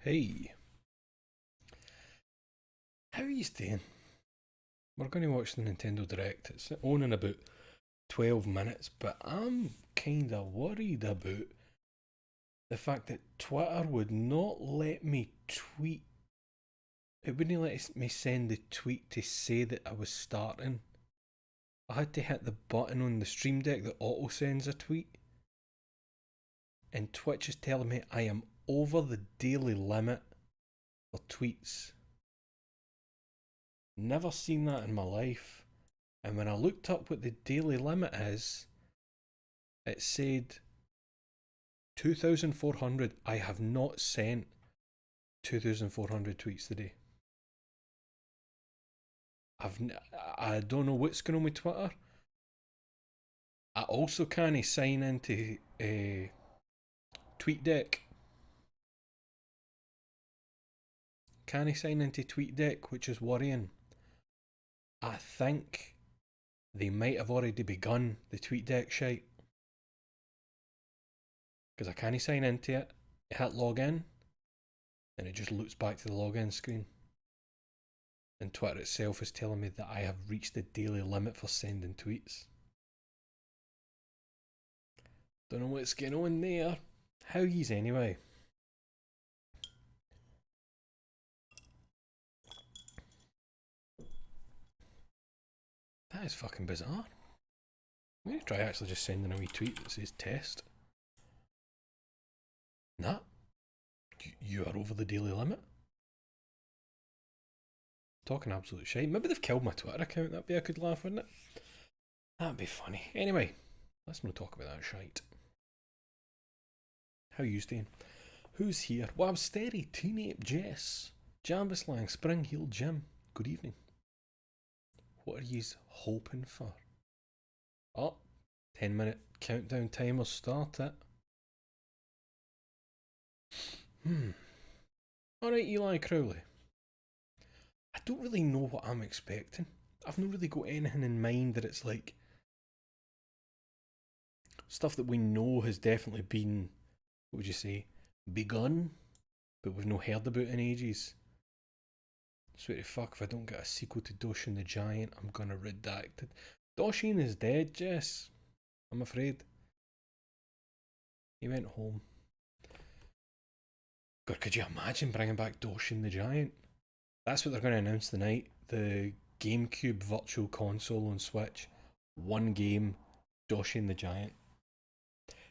Hey, how are you staying? We're going to watch the Nintendo Direct. It's on in about 12 minutes, but I'm kinda worried about the fact that Twitter would not let me tweet. It wouldn't let me send the tweet to say that I was starting. I had to hit the button on the Stream Deck that auto sends a tweet, and Twitch is telling me I am over the daily limit for tweets. Never seen that in my life. And when I looked up what the daily limit is, it said 2,400. I have not sent 2,400 tweets today. I don't know what's going on with Twitter. I also can't sign into TweetDeck. Can't sign into TweetDeck, which is worrying. I think they might have already begun the TweetDeck shite. Because I can't sign into it, hit login, and it just loops back to the login screen. And Twitter itself is telling me that I have reached the daily limit for sending tweets. Don't know what's going on there. How yous anyway? That is fucking bizarre. I'm going to try actually just sending a wee tweet that says test. Nah, you are over the daily limit. Talking absolute shite. Maybe they've killed my Twitter account. That'd be a good laugh, wouldn't it? That'd be funny. Anyway, let's not talk about that shite. How you doing? Who's here? Wabsteri, Teenape Jess, Jambuslang, Spring Heel Jim. Good evening. What are yous hoping for? Oh, 10-minute countdown timer start it. Alright, Eli Crowley. I don't really know what I'm expecting. I've not really got anything in mind that it's like stuff that we know has definitely been, what would you say, begun, but we've not heard about in ages. Swear to fuck, if I don't get a sequel to Doshin the Giant, I'm gonna redact it. Doshin is dead, Jess. I'm afraid. He went home. God, could you imagine bringing back Doshin the Giant? That's what they're going to announce tonight. The GameCube Virtual Console on Switch. One game, Doshin the Giant.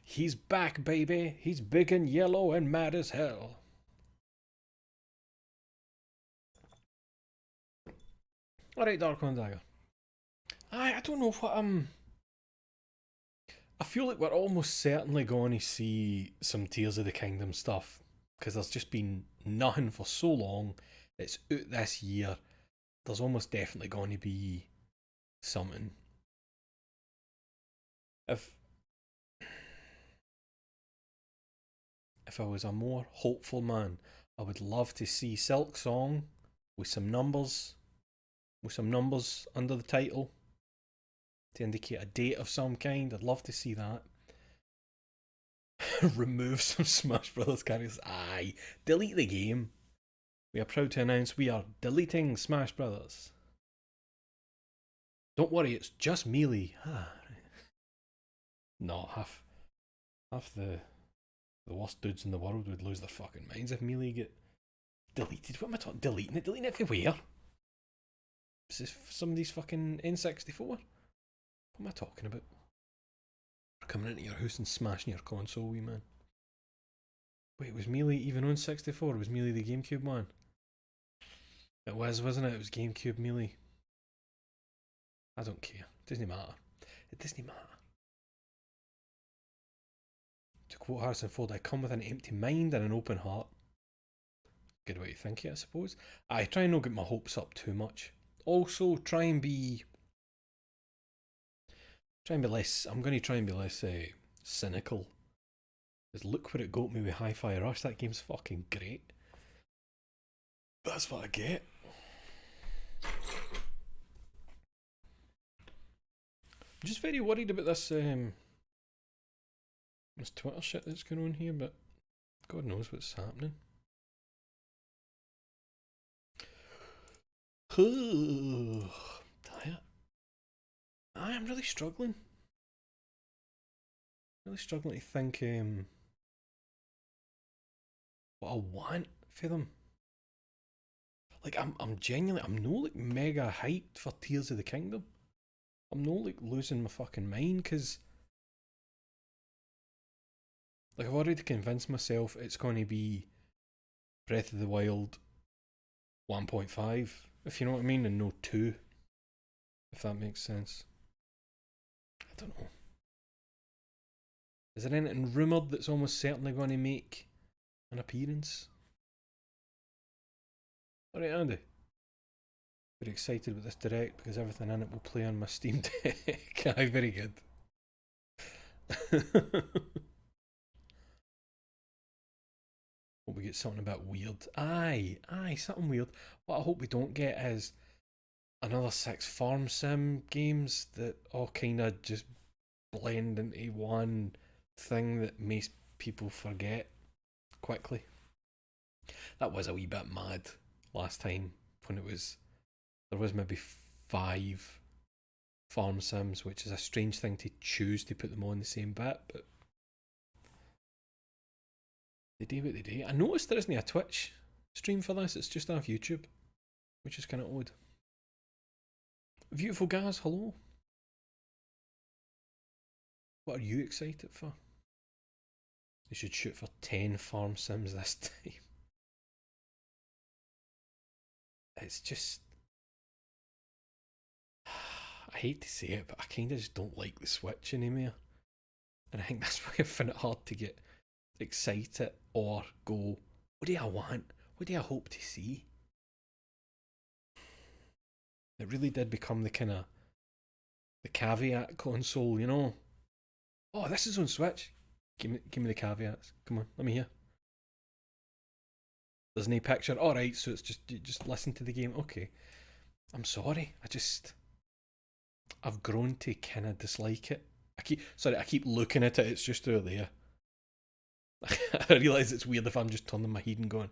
He's back, baby. He's big and yellow and mad as hell. Alright, Darkland Dagger. I don't know what I feel like we're almost certainly going to see some Tears of the Kingdom stuff. Because there's just been nothing for so long. It's out this year. There's almost definitely going to be something. If if I was a more hopeful man, I would love to see Silk Song with some numbers, under the title to indicate a date of some kind. I'd love to see that. Remove some Smash Brothers characters. Aye, delete the game. We are proud to announce we are deleting Smash Brothers. Don't worry, it's just Melee. No, half the worst dudes in the world would lose their fucking minds if Melee get deleted. What am I talking? Deleting it? Deleting it everywhere? Is this somebody's fucking N64? What am I talking about? We're coming into your house and smashing your console, wee man. Wait, was Melee even on 64? Was Melee the GameCube one? It was, wasn't it? It was GameCube Melee. I don't care. It doesn't matter. It doesn't matter. To quote Harrison Ford, I come with an empty mind and an open heart. Good way to think it, I suppose. I try and not get my hopes up too much. Also, try and be less. I'm going to try and be less cynical. Because look where it got me with Hi-Fi Rush. That game's fucking great. That's what I get. I'm just very worried about this this Twitter shit that's going on here, but God knows what's happening. Tired. I am really struggling. Really struggling to think what I want for them. Like I'm genuinely, I'm no like mega hyped for Tears of the Kingdom. I'm no like losing my fucking mind because like I've already convinced myself it's going to be Breath of the Wild 1.5, if you know what I mean, and no 2, if that makes sense. I don't know. Is there anything rumoured that's almost certainly going to make an appearance? Alright, Andy. Very excited with this direct because everything in it will play on my Steam Deck. Aye, very good. Hope we get something a bit weird. Aye, something weird. What I hope we don't get is another 6 farm sim games that all kind of just blend into one thing that makes people forget quickly. That was a wee bit mad last time when there was maybe 5 farm sims, which is a strange thing to choose to put them on the same bit, but they do what they do. I noticed there isn't a Twitch stream for this, it's just off YouTube, which is kind of odd. Beautiful Gaz, hello. What are you excited for? They should shoot for 10 farm sims this time. It's just. I hate to say it, but I kind of just don't like the Switch anymore. And I think that's why I find it hard to get excited or go, what do I want? What do I hope to see? It really did become the kind of the caveat console, you know? Oh, this is on Switch. Give me the caveats. Come on, let me hear. There's no picture. All right, so it's just you just listen to the game. Okay, I'm sorry. I've grown to kind of dislike it. I keep looking at it. It's just through there. I realise it's weird if I'm just turning my head and going,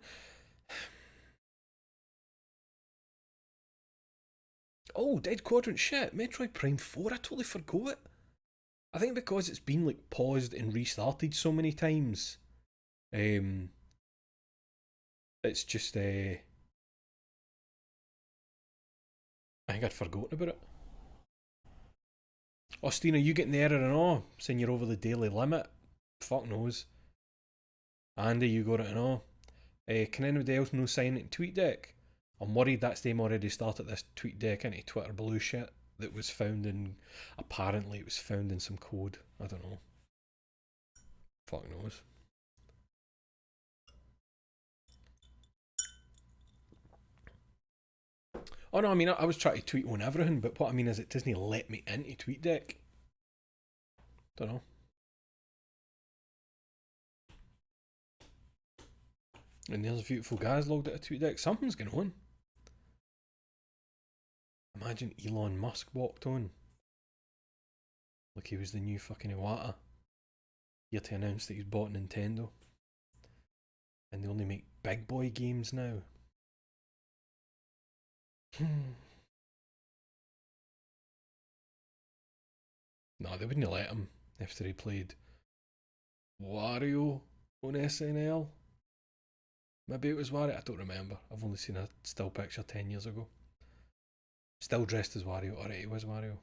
"Oh, Dead Quadrant shit, Metroid Prime 4. I totally forgot it." I think because it's been like paused and restarted so many times, um, it's just I think I'd forgotten about it. Austin, are you getting the error and all saying you're over the daily limit? Fuck knows. Andy, you got it and all. Can anybody else know sign it TweetDeck? I'm worried that's them already started this TweetDeck into Twitter blue shit that was found in. Apparently, it was found in some code. I don't know. Fuck knows. Oh no, I mean, I was trying to tweet on everything, but what I mean is it doesn't let me into TweetDeck. Don't know. And there's beautiful guys logged at a TweetDeck. Something's going on. Imagine Elon Musk walked on like he was the new fucking Iwata, here to announce that he's bought Nintendo. And they only make big boy games now. No, they wouldn't let him after he played Wario on SNL. Maybe it was Wario, I don't remember. I've only seen a still picture 10 years ago. Still dressed as Wario, alright, he was Wario.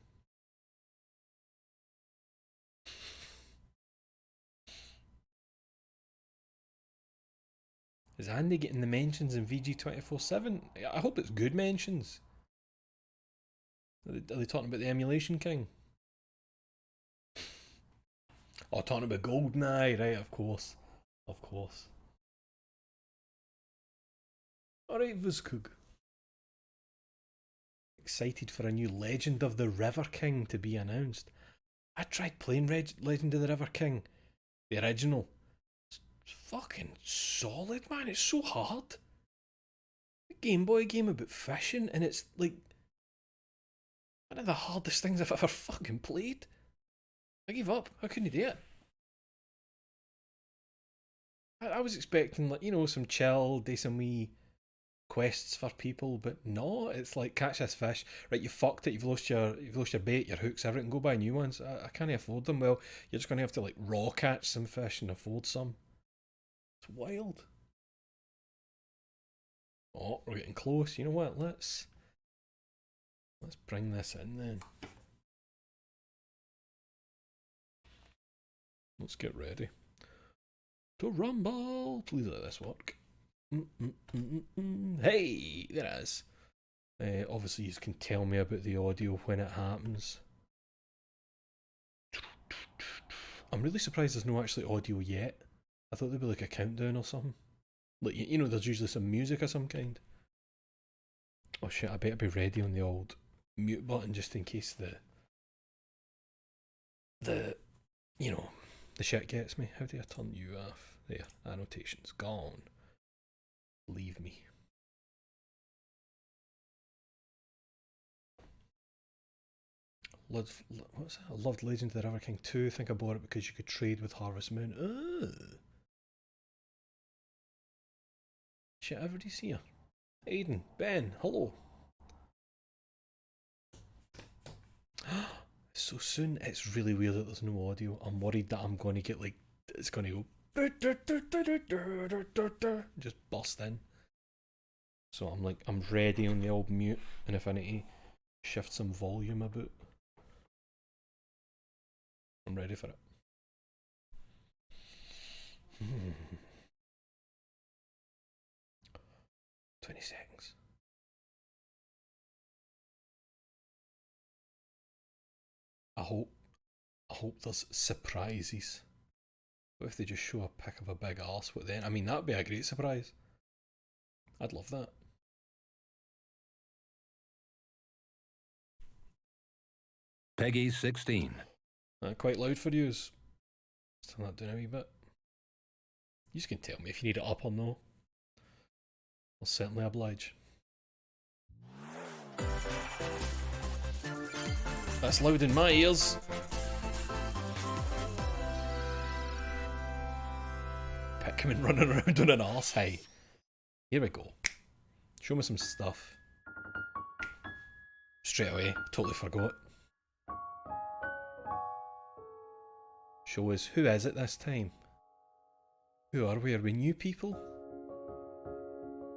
Is Andy getting the mentions in VG247? I hope it's good mentions. Are they talking about the Emulation King? Oh, talking about GoldenEye, right, of course. Of course. Alright, Vizkug. Excited for a new Legend of the River King to be announced. I tried playing Legend of the River King, the original. It's fucking solid, man. It's so hard. A Game Boy game about fishing, and it's like one of the hardest things I've ever fucking played. I gave up. I couldn't do it. I was expecting, like, some chill, do some wee quests for people, but no, it's like catch this fish. Right, you fucked it. You've lost your bait, your hooks, everything. Go buy new ones. I can't afford them. Well, you're just gonna have to like raw catch some fish and afford some. It's wild. Oh, we're getting close. You know what? Let's bring this in then. Let's get ready to rumble. Please let this work. Hey, there it is. Obviously, you can tell me about the audio when it happens. I'm really surprised there's no actually audio yet. I thought there'd be like a countdown or something. Like, you know, there's usually some music of some kind. Oh shit, I better be ready on the old mute button just in case the you know, the shit gets me. How do I turn you off? There, annotations gone. Leave me. What's that? I loved Legend of the River King 2. I think I bought it because you could trade with Harvest Moon. Shit, everybody's here. Aiden, Ben, hello. So soon, it's really weird that there's no audio. I'm worried that I'm going to get like, it's going to go just burst in. So I'm ready on the old mute, and if I need to shift some volume about, I'm ready for it. 20 seconds. I hope there's surprises. What if they just show a pic of a big arse? What then? I mean, that'd be a great surprise. I'd love that. Peggy 16. Quite loud for you. Still not doing a wee bit. You can tell me if you need it up or no. I'll certainly oblige. That's loud in my ears. Pikmin running around on an arse. Hey, here we go. Show me some stuff. Straight away, totally forgot. Show us, who is it this time? Who are we? Are we new people?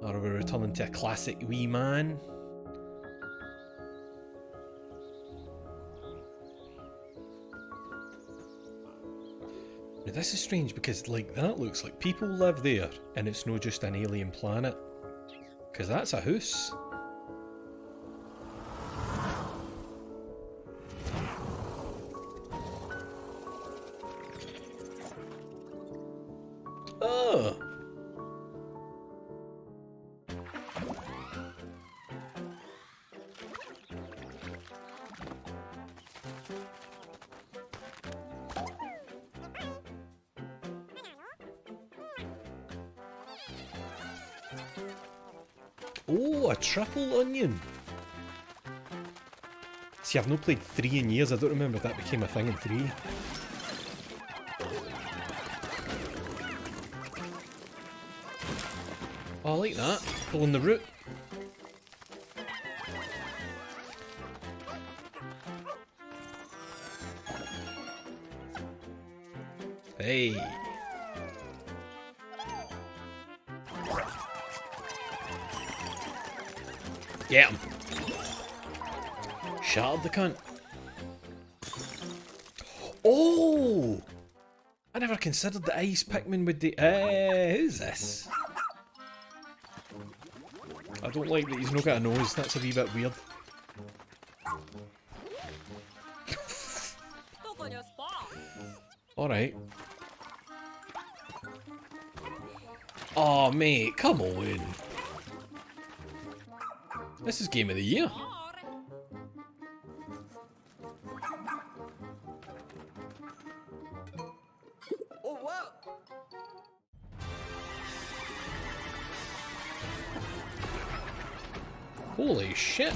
Or are we returning to a classic wee man? Now this is strange because like that looks like people live there and it's not just an alien planet. Because that's a house. Oh! Oh, a triple onion! See, I've not played 3 in years, I don't remember if that became a thing in 3. Oh, I like that. Pulling the root. Hey! Get him! Shut up, the cunt. Oh! I never considered the ice Pikmin would do. Who's this? I don't like that he's not got a nose, that's a wee bit weird. Alright. Oh mate, come on. This is Game of the Year. Holy shit.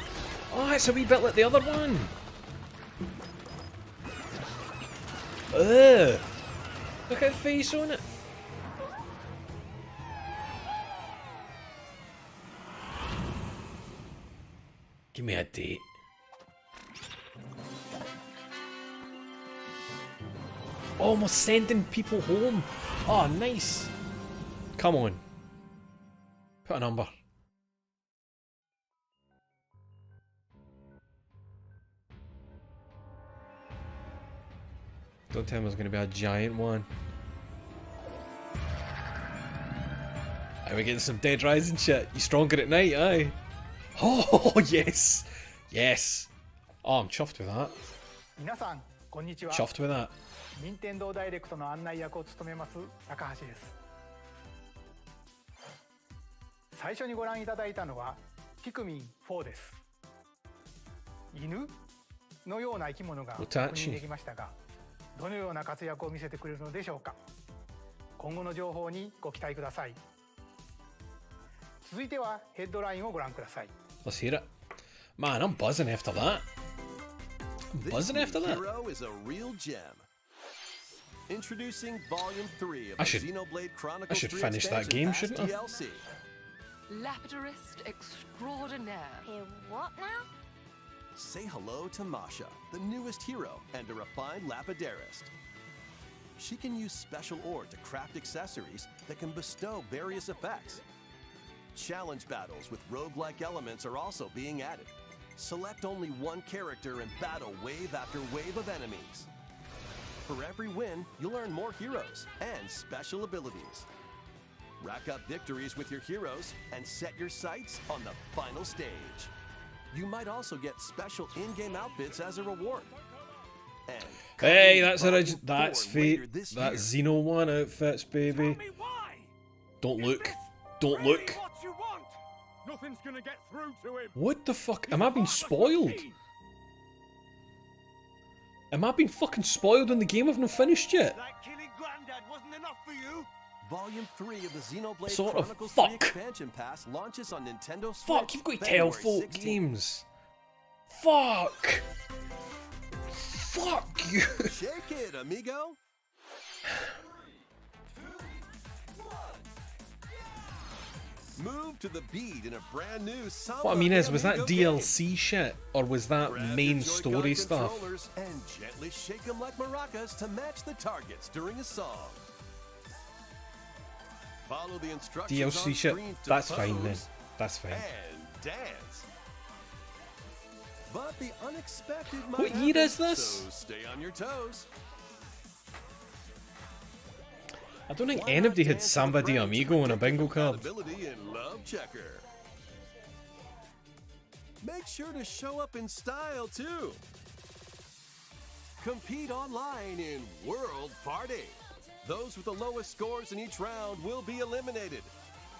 Oh, it's a wee bit like the other one. Ugh. Look at the face on it. Give me a date. Almost sending people home. Oh, nice. Come on. Put a number. Don't tell me there's going to be a giant one. Are we getting some Dead Rising shit? You stronger at night, aye? Oh, yes! Yes! Oh, I'm chuffed with that. 皆さんこんにちは。 Chuffed with that. 任天堂ダイレクトの案内役を務めます高橋です。最初にご覧いただいたのはピクミン4です。犬のような生き物が確認できましたが、どのような活躍を見せてくれるのでしょうか。今後の情報にご期待ください。続いてはヘッドラインをご覧ください。 Let's hear it. Man, I'm buzzing after that. I'm buzzing after that. Hero is a real gem. Introducing Volume 3 of I the should- Xenoblade I Chronicles should 3 finish that expansion game, pass shouldn't I? DLC. Lapidarist extraordinaire. What now? Say hello to Masha, the newest hero and a refined Lapidarist. She can use special ore to craft accessories that can bestow various effects. Challenge battles with roguelike elements are also being added. Select only one character and battle wave after wave of enemies. For every win, you'll earn more heroes and special abilities. Rack up victories with your heroes and set your sights on the final stage. You might also get special in-game outfits as a reward. And Hey, coming that's to origin. Volume That's 4 later fate. this That's year. Xeno 1 outfits, baby. Don't look. Don't look. What you want? Nothing's gonna get through to him. What the fuck? Am I being spoiled? Am I being fucking spoiled in the game I've not finished yet? Like killing Grandad wasn't enough for you? Volume 3 of the Xenoblade Sort of Chronicles fuck. 3 expansion pass launches on Nintendo Switch. Fuck, you've got to tell February folk 16th. games. Fuck. Fuck you. Shake it, amigo. Move to the beat in a brand new Samba What I mean is, was that Amigo game. DLC shit, or was that Grab your main Joy-Con story stuff? controllers and gently shake them like maracas to match the targets during a song. Follow the instructions on DLC shit, screen to that's fine then. pose That's fine. and dance. But the unexpected might What year happen, is this? So stay on your toes. I don't think Why not anybody had dance with Samba de friends Amigo on a with bingo card. compatibility in Love Checker. Make sure to show up in style too. Compete online in World Party. Those with the lowest scores in each round will be eliminated.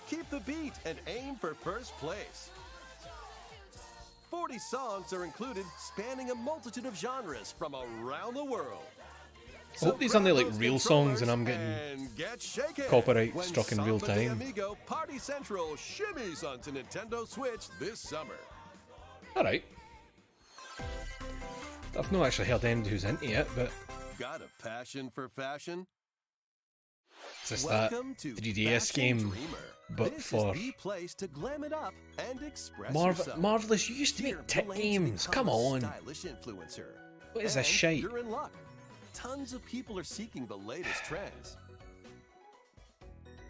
Keep the beat and aim for first place. 40 songs are included, spanning a multitude of genres from around the world. I hope these aren't like grab real those songs and controllers I'm getting and get shaken copyright when struck in real Samba de time. Amigo Party Central shimmies onto Nintendo Switch this summer. Alright. I've not actually heard anybody who's into it, but Got a passion for fashion? it's just that Welcome to 3DS Fashion game, Dreamer. but This for is the place to glam it up and express Marvel. yourself. Marvelous. You used to Here, make tit plan to games. become Come a on. Stylish influencer. What is this And shite? You're in luck. Tons of people are seeking the latest trends.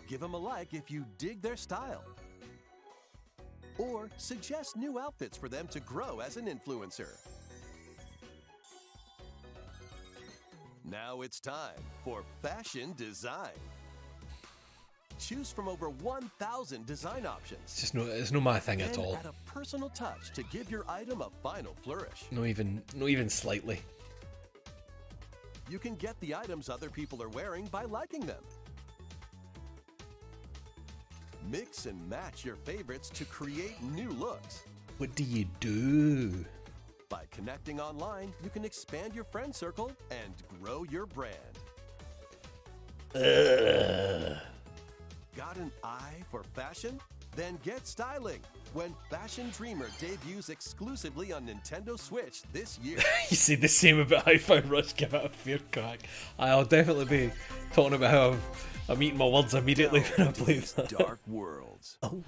Give them a like if you dig their style. Or suggest new outfits for them to grow as an influencer. Now it's time for fashion design. Choose from over 1,000 design options. It's no my thing at Then all. add a personal touch to give your item a final flourish. Not even slightly. You can get the items other people are wearing by liking them. Mix and match your favorites to create new looks. What do you do? By connecting online, you can expand your friend circle and grow your brand. Ugh. Got an eye for fashion? Then get styling when Fashion Dreamer debuts exclusively on Nintendo Switch this year. You say the same about Hi-Fi Rush. Give it a fair crack. I'll definitely be talking about how I'm eating my words immediately when I Delve into play these that. dark worlds. Oh.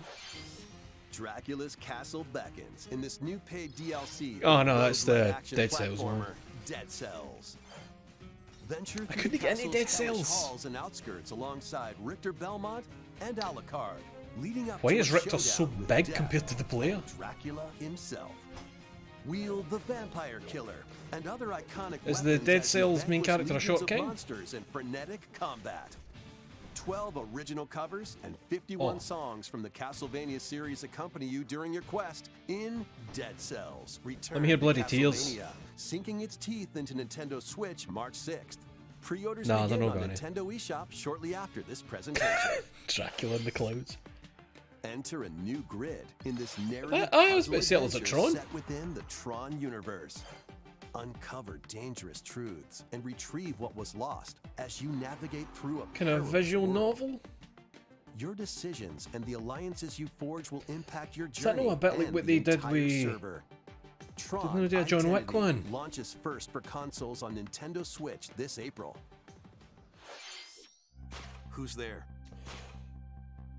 Dracula's Castle beckons in this new paid DLC. Oh no, that's the action Dead Cells one. platformer, Dead Cells. Venture I through couldn't get any Castle's Dead hellish Cells. halls and outskirts alongside Richter Belmont and Alucard, leading up Why to is a Richter so showdown with big death compared to the player? and Dracula himself. Wield the Vampire Killer and other iconic Is the weapons Dead as you Cells main vanquish character a legions short of king? monsters in frenetic combat. 12 original covers and 51 Oh. songs from the Castlevania series accompany you during your quest in Dead Cells. Return Let me hear to bloody tears. Castlevania, sinking its teeth into Nintendo Switch March 6th. Pre-orders Nah, they're begin not on gonna. Nintendo eShop shortly after this presentation. Dracula in the clouds. Enter a new grid in this narrative I was puzzle about to say it was a adventure Tron. set within the Tron universe. Uncover dangerous truths and retrieve what was lost as you navigate through a Kind of perilous visual world. novel? Your decisions and the alliances you forge will impact your Does that journey know a bit like and what the they did entire with- server. Tron they do a John Wick Identity one? launches first for consoles on Nintendo Switch this April. Who's there?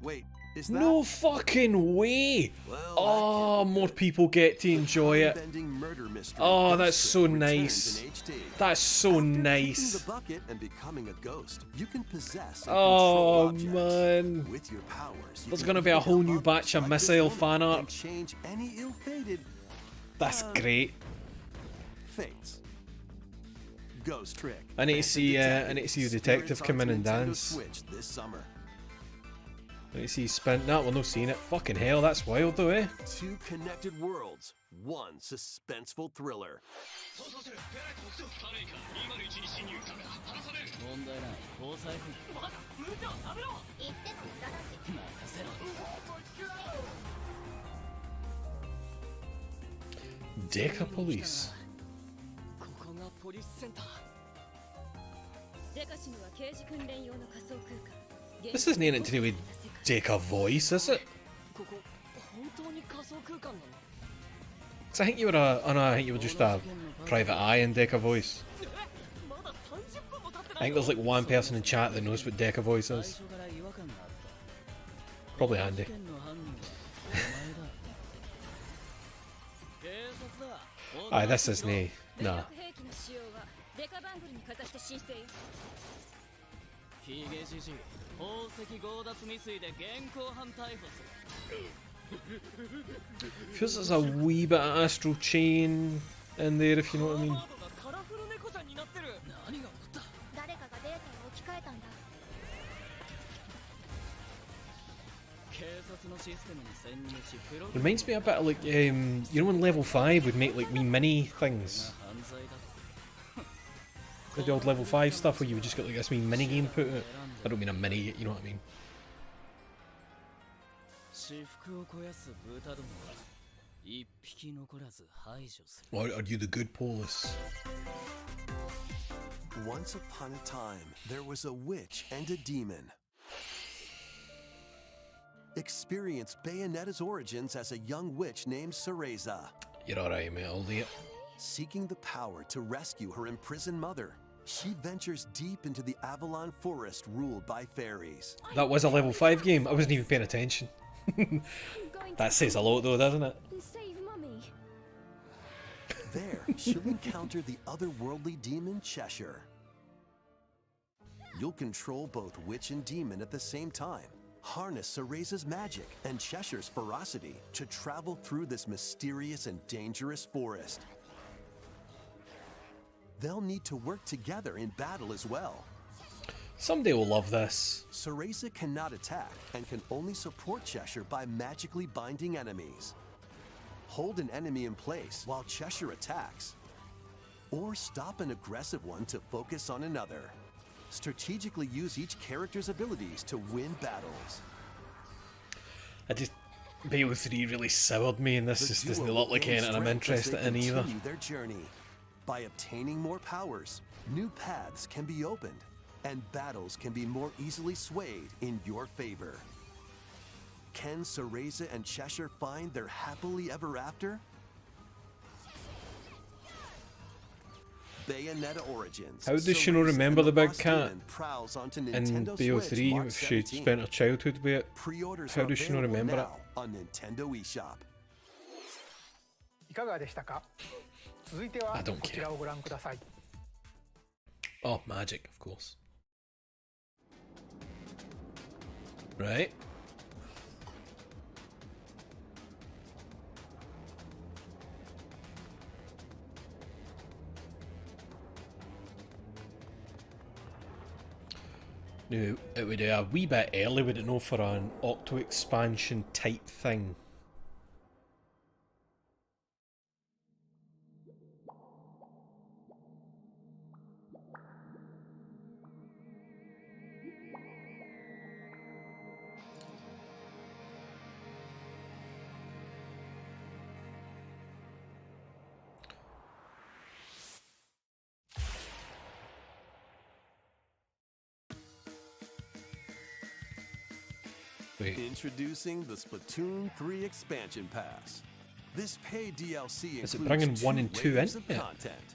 Wait, is that? No fucking way! Well, that Oh, can't be more good. people get to enjoy it. Mind-bending murder mystery Oh, Ghost that's so Trick returns nice. in HD. That's so After kicking nice. the bucket and becoming a ghost, you can possess and Oh, control objects. man. With your powers, you There's can gonna be a beat whole up new others batch of like this Missile woman fan art. and change any ill-fated That's great. fates. Ghost Trick. I need to Phantom see, I need to see the detective Experience come in onto and Nintendo dance. Switch this summer. Let me see spin. No, we're not seeing it. Fucking hell, that's wild though, eh? Two connected worlds, one suspenseful thriller. Deca Police. This isn't anything to do with Deca Voice, is it? 'Cause I think you were I think you were just a private eye in Deca Voice. I think there's like one person in chat that knows what Deca Voice is. Probably Andy. Aye, this is nae. Nah. ヒゲじじい宝石強奪未遂で現行犯逮捕する Feels there's a wee bit of astral chain in there, if you know what I mean. カラフル猫ちゃんになってる何が起こった誰かがデータを置き換えたんだ。警察のシステムに潜入しプロ Reminds me a bit of like, you know when level 5 would make like wee mini things? 犯罪だ Like the old level 5 stuff where you would just get like this wee mini game put in it. I don't mean a mini, you know what I mean. 私服を肥やす豚どもは一匹残らず排除する Or are you the good police? Once upon a time, there was a witch and a demon. Experience Bayonetta's origins as a young witch named Cereza, You're alright, mate, I'll do it. seeking the power to rescue her imprisoned mother. She ventures deep into the Avalon Forest ruled by fairies. That was a level 5 game, I wasn't even paying attention. That says a lot though, doesn't it? Save mommy. There, she'll encounter the otherworldly demon Cheshire. You'll control both witch and demon at the same time. Harness Cereza's magic and Cheshire's ferocity to travel through this mysterious and dangerous forest. They'll need to work together in battle as well. Someday we'll love this. Cereza cannot attack and can only support Cheshire by magically binding enemies. Hold an enemy in place while Cheshire attacks. Or stop an aggressive one to focus on another. Strategically use each character's abilities to win battles. I just... BO3 really soured me and this The just doesn't duo look like gain anything I'm strength as they interested in either. continue their journey. By obtaining more powers, new paths can be opened, and battles can be more easily swayed in your favor. Can Cereza and Cheshire find their happily ever after? Bayonetta Origins. How does she not remember the big cat in BO3 if she spent her childhood with it? How does she not remember it? On Nintendo eShop. いかがでしたか？続いてはこちらをご覧ください。 Oh, magic, of course. Right. Now, it would be a wee bit early, would it know, for an Octo expansion type thing? Introducing the Splatoon 3 Expansion Pass. This paid DLC is includes it bringing 1 and 2 in? of content.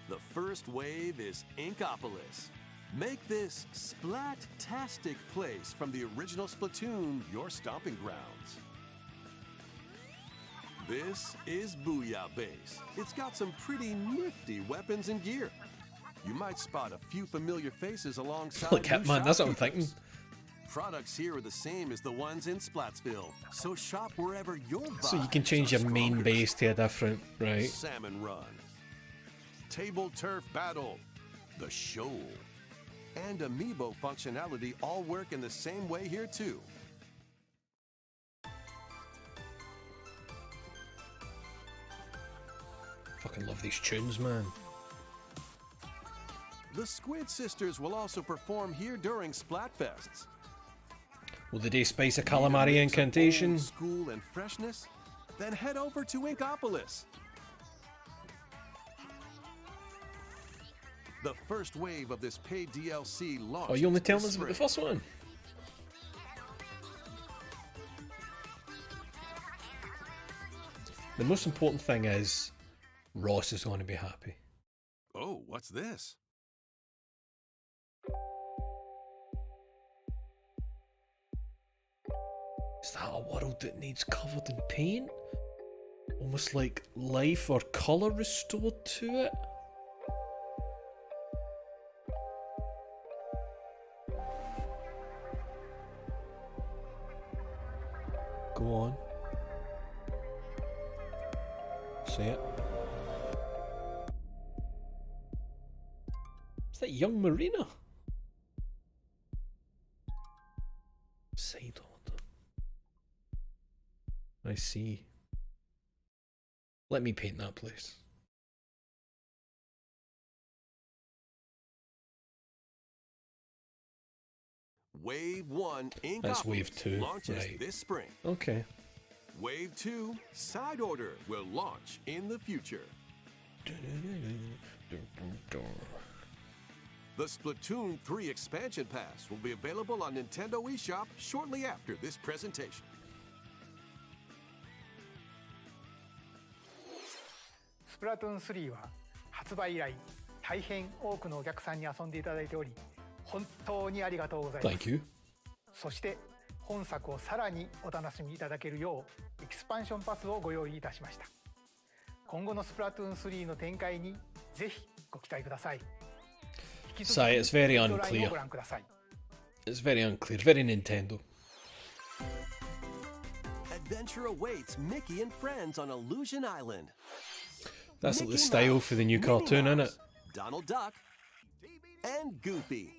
The first wave is Inkopolis. Make this splat-tastic place from the original Splatoon your stomping grounds. This is Booyah Base. It's got some pretty nifty weapons and gear. You might spot a few familiar faces alongside. Look at man, that's what I'm thinking. Products here are the same as the ones in Splatsville, so shop wherever your So you can change your main base to a different, right? Salmon Run, Table Turf Battle, The Shoal, and Amiibo functionality all work in the same way here too. Fucking love these tunes, man. The Squid Sisters will also perform here during Splatfests. Will the day spice a calamari incantation? School and freshness? Then head over to Inkopolis. The first wave of this paid DLC launched. Oh, you only telling us about the first one? The most important thing is Ross is going to be happy. Oh, what's this? Is that a world that needs covered in paint? Almost like life or colour restored to it? Go on. Say it. Is that young Marina? Side order. I see. Let me paint that place. Wave 1 Inkopolis That's wave 2, launches right. this spring. Okay. Wave 2 Side Order will launch in the future. The Splatoon 3 Expansion Pass will be available on Nintendo eShop shortly after this presentation. Splatoon 3は発売以来大変多くのお客さんに遊んでいただいており本当にありがとうございます。 Thank you. そして本作をさらにお楽しみいただけるようエキスパンションパスをご用意いたしました。今後のスプラトゥーン3の展開にぜひご期待ください。 Sai, it's very unclear. It's very unclear. Very Nintendo. Adventure awaits Mickey and friends on Illusion Island. That's like the style for the new cartoon, isn't it? Donald Duck and Goofy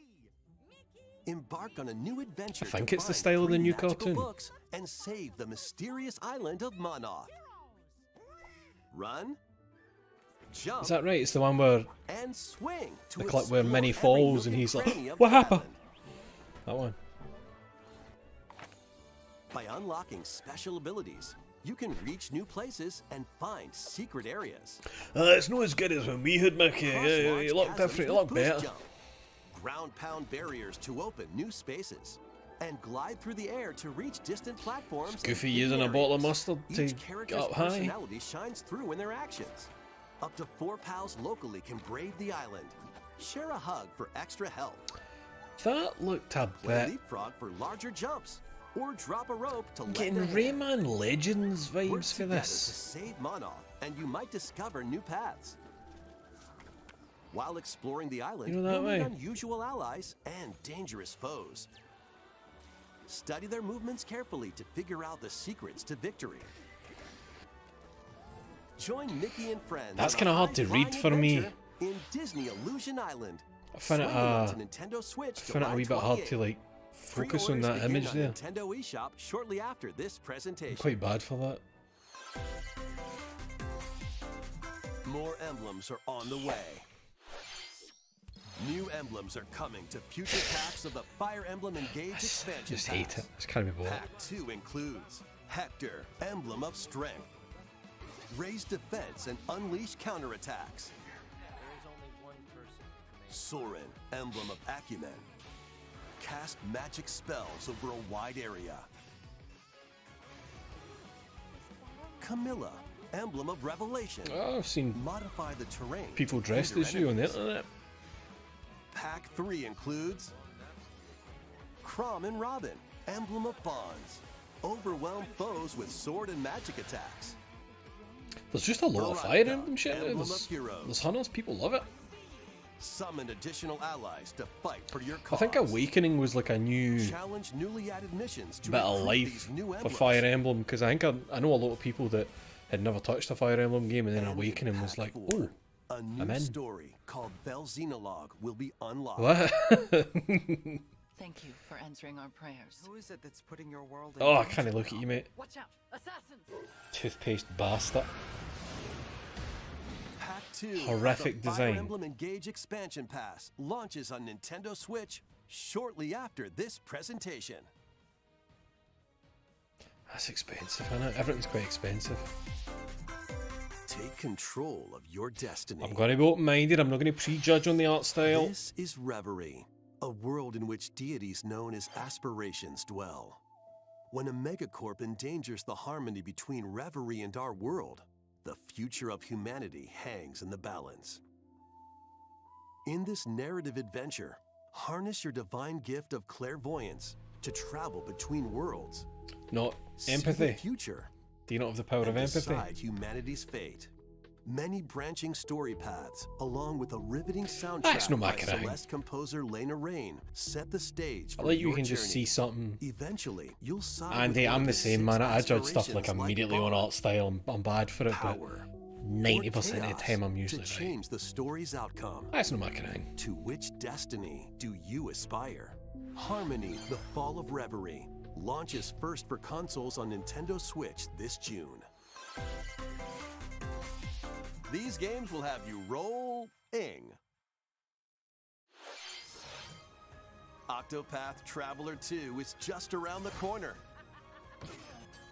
embark on a new adventure. I think it's the style of the new cartoon. Books and save the mysterious island of Monoth. Run, jump. Is that right? It's the one where and swing to the clip where Minnie explore every falls and nook he's and like, cranny of "What the happened?" island. That one. By unlocking special abilities, you can reach new places and find secret areas. It's not as good as when we had Mickey. You look different. You look better. Jump, ground pound barriers to open new spaces, and glide through the air to reach distant platforms. Goofy using a bottle of mustard to Each get character's up high. personality shines through in their actions. Up to 4 pals locally can brave the island. Share a hug for extra help. That looked a Play bit... leapfrog for larger jumps. Or drop a rope to lend Getting a hand. Rayman Legends Work vibes for together this. to save Monoth, and you might discover new paths. While exploring the island, You know that you'll meet way. unusual allies and dangerous foes. Study their movements carefully to figure out the secrets to victory. Join Mickey and friends. That's on a kinda hard to high-flying read for me. adventure in Disney Illusion Island. I found it Swinging onto Nintendo Switch I found it a wee bit hard to July like focus on Pre-orders that begin image on there. Nintendo eShop shortly after this I'm presentation. quite bad for that. More emblems are on the way. New emblems are coming to future packs of the Fire Emblem Engage expansion Just hate packs. it. Just can't be bothered. Pack 2 includes Hector, Emblem of Strength, Raise Defense and Unleash Counterattacks, Soren, Emblem of Acumen, Cast magic spells over a wide area, Camilla, Emblem of Revelation, Oh, I've seen modify the terrain. people to dressed hinder as you on the enemies. internet. Pack 3 includes Crom and Robin, Emblem of Bonds. Overwhelm foes with sword and magic attacks. There's just a lot of Fire Emblem shit now. Emblem of There's Heroes. hunters, people love it. Summon additional allies to fight for your I cause. think Awakening was like a new Challenge newly added missions to bit of recruit life these new for emblems. Fire Emblem, because I think I know a lot of people that had never touched a Fire Emblem game, and then And Awakening was Pack like, 4, oh, a new I'm in. story called Vel Xenologue will be unlocked. what? Thank you for answering our prayers. Who is it that's putting your world in Oh, I danger can't look at now? you, mate. Watch out! Assassins! Toothpaste bastard. Pack 2 Horrific of the design. Fire Emblem Engage expansion pass launches on Nintendo Switch shortly after this presentation. That's expensive, isn't it? Everything's quite expensive. Take control of your destiny. I'm going to be open-minded. I'm not going to prejudge on the art style. This is Reverie, a world in which deities known as aspirations dwell. When a megacorp endangers the harmony between Reverie and our world, the future of humanity hangs in the balance. In this narrative adventure, harness your divine gift of clairvoyance to travel between worlds. Not See the empathy. future Do you not have the power of and empathy? decide humanity's fate. Many branching story paths, along with a riveting That's soundtrack not my by kind of Celeste composer Lena Raine, set the stage I for like you your can just see journey. something. Eventually, you'll side Andy, with one I'm of the the same, 6 man. I judge stuff like aspirations immediately on Bond, art style. I'm bad for it, but power, 90% or of the chaos time I'm usually to right. change the story's outcome. That's not my kind of thing. To which destiny do you aspire? Harmony: The Fall of Reverie launches first for consoles on Nintendo Switch this June. These games will have you roll-ing. Octopath Traveler 2 is just around the corner.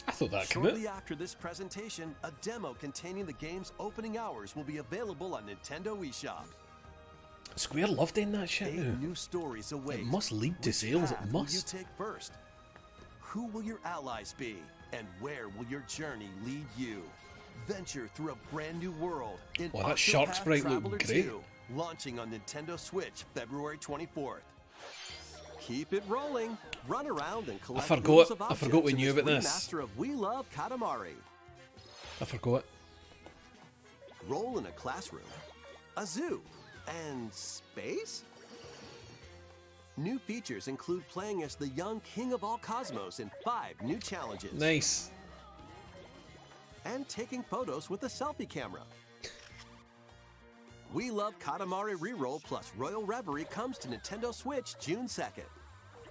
I thought that came out. Shortly after this presentation, a demo containing the game's opening hours will be available on Nintendo eShop. Square love doing that shit 8 now. new stories await. It must lead to Which sales, it path will you must. take first? Who will your allies be? And where will your journey lead you? Venture through a brand new world in Wow, that shark Octopath sprite looked Traveler great. 2, launching on Nintendo Switch February 24th. Keep it rolling. Run around and collect forgot- loot of I forgot objects we in knew this about this. remaster of We Love Katamari. I forgot. Roll in a classroom, a zoo, and space? New features include playing as the young king of all cosmos in 5 new challenges. Nice. And taking photos with a selfie camera. We Love Katamari Reroll plus Royal Reverie comes to Nintendo Switch June 2nd.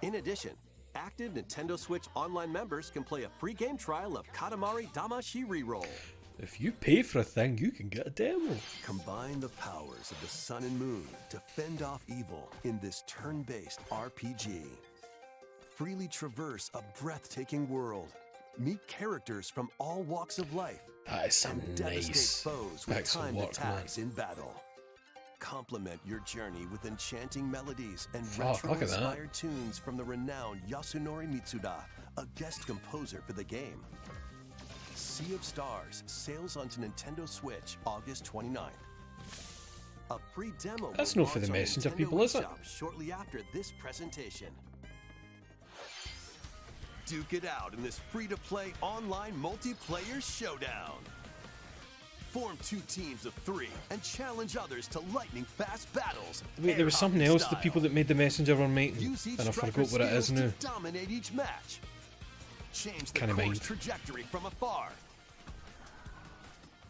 In addition, active Nintendo Switch Online members can play a free game trial of Katamari Damashi Reroll. If you pay for a thing, you can get a demo. Combine the powers of the sun and moon to fend off evil in this turn-based RPG. Freely traverse a breathtaking world. Meet characters from all walks of life. That is some And devastate nice foes with pixel timed work, man. attacks in battle. Complement your journey with enchanting melodies and Fuck, look at that. retro-inspired tunes from the renowned Yasunori Mitsuda, a guest composer for the game. Sea of Stars sails onto Nintendo Switch August 29th. A free demo That's will not for the launch on Messenger Nintendo people, is it? eShop shortly after this presentation. Duke it out in this free-to-play online multiplayer showdown. Form 2 teams of 3 and challenge others to lightning-fast battles. Wait, there was something else the people that made the Messenger were making, Use each and I striker's forgot what it is skills now. to dominate each match. Change the Kinda course mind. trajectory from afar.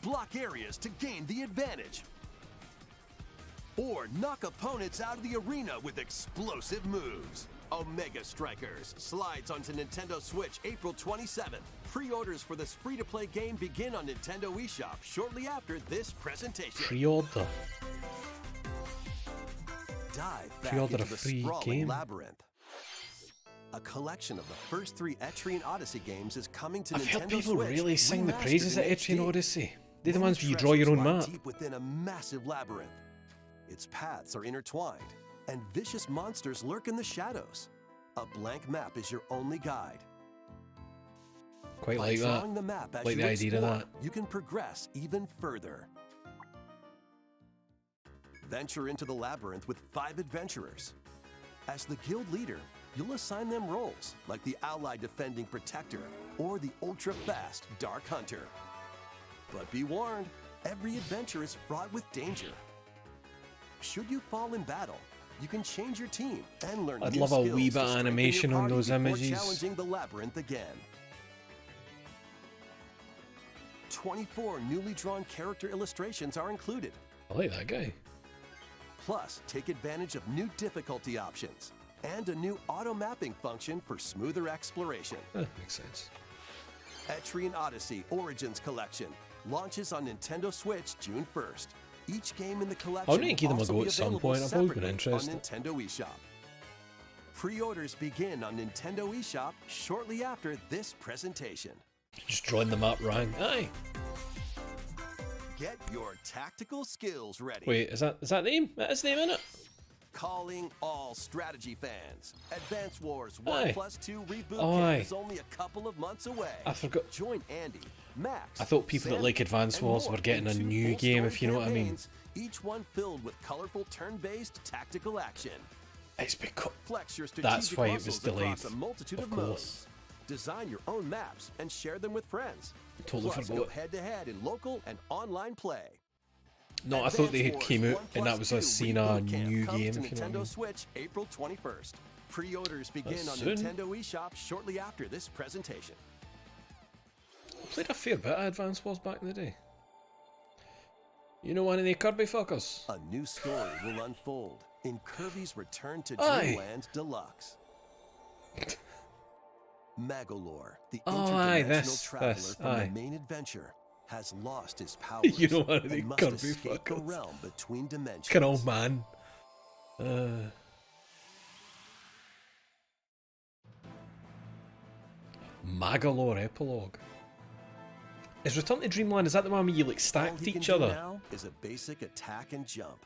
Block areas to gain the advantage. Or knock opponents out of the arena with explosive moves. Omega Strikers slides onto Nintendo Switch April 27th. Pre-orders for this free-to-play game begin on Nintendo eShop shortly after this presentation. Pre-order. Dive back Pre-order into a the free sprawling game. labyrinth. A collection of the first 3 Etrian Odyssey games is coming to I've Nintendo heard people Switch, really sing the remastered praises in of Etrian HD. Odyssey. They're the Many ones where you draw your treasures own lie map. deep within a massive labyrinth. Its paths are intertwined, and vicious monsters lurk in the shadows. A blank map is your only guide. Quite By like that. drawing the map as Like you the idea of explore, that. you can progress even further. Venture into the labyrinth with 5 adventurers. As the guild leader, you'll assign them roles like the ally defending protector or the ultra-fast dark hunter. But be warned, every adventure is fraught with danger. Should you fall in battle, you can change your team and learn I'd new love a skills wee to bit of strengthen your animation on party those before images. challenging the labyrinth again. 24 newly drawn character illustrations are included. I like that guy. Plus, take advantage of new difficulty options and a new auto mapping function for smoother exploration. Makes sense. Etrian Odyssey Origins Collection launches on Nintendo Switch June 1st. Each game in the collection I'll need to give them a will also go be at some available point. I've always been separately interested. on Nintendo eShop. Pre-orders begin on Nintendo eShop shortly after this presentation. Just drawing the map wrong. Aye. Get your tactical skills ready. Wait, is that the name? That is the name, isn't it? Calling all strategy fans. Advance Wars Aye. 1+2 Reboot Oh, Camp aye. is only a couple of months away. I forgot. Join Andy, Max, I thought people that Sam, like Advance and Wars more were getting in a 2 new full game, story if you know what I mean. campaigns, each one filled with colorful turn-based tactical action. It's because Flex your strategic that's why it was muscles delayed. across a multitude Of of course. modes. Design your own maps and share them with friends. Totally Plus, forgot. go head-to-head in local and online play. No, I thought they had Advance came Wars out and that was 1+2 us seeing a Reboot Camp new comes game, to if you know what I Nintendo mean. Switch April 21st. Pre-orders begin That's on soon. Nintendo eShop shortly after this presentation. I played a fair bit of Advance Wars back in the day. You know one of the Kirby fuckers? A new story will unfold in Kirby's Return to Aye. Dreamland Deluxe. Magolor, the Oh, aye, interdimensional this, traveler from aye. the main adventure, has lost his powers You know one of the and must Kirby escape the fuckers. realm between dimensions. Fucking old man. Magolor Epilogue. Is Return to Dreamland, is that the one where you like All stacked he can each do other? now is a basic attack and jump.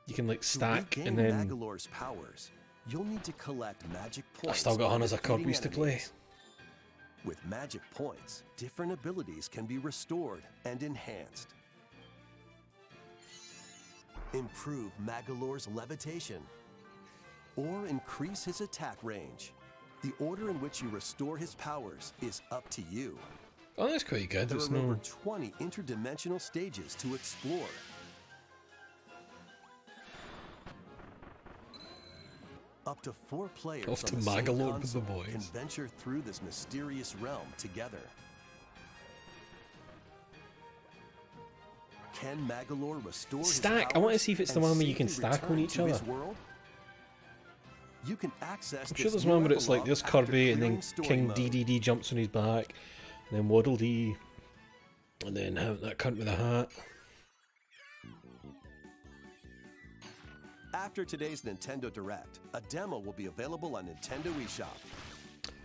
You can like To stack regain and then... Magolor's powers, you'll need to collect magic points. I've still got by Hunters of defeating Kirby's to play. enemies. With magic points, different abilities can be restored and enhanced. Improve Magolor's levitation, or increase his attack range. The order in which you restore his powers is up to you. Oh, that's quite good. There It's are over no... 20 interdimensional stages to explore. Up to 4 players Off to on the same Magolor with the console can boys. venture through this mysterious realm together. Can Magolor restore his Stack. I want to powers see if it's the and one where you can safely stack on return each to his other. world? You can access I'm sure this there's new one where it's like epilogue this after Kirby and then clearing story King mode. DDD jumps on his back, and then Waddle Dee, and then that cunt with a hat. After today's Nintendo Direct, a demo will be available on Nintendo eShop.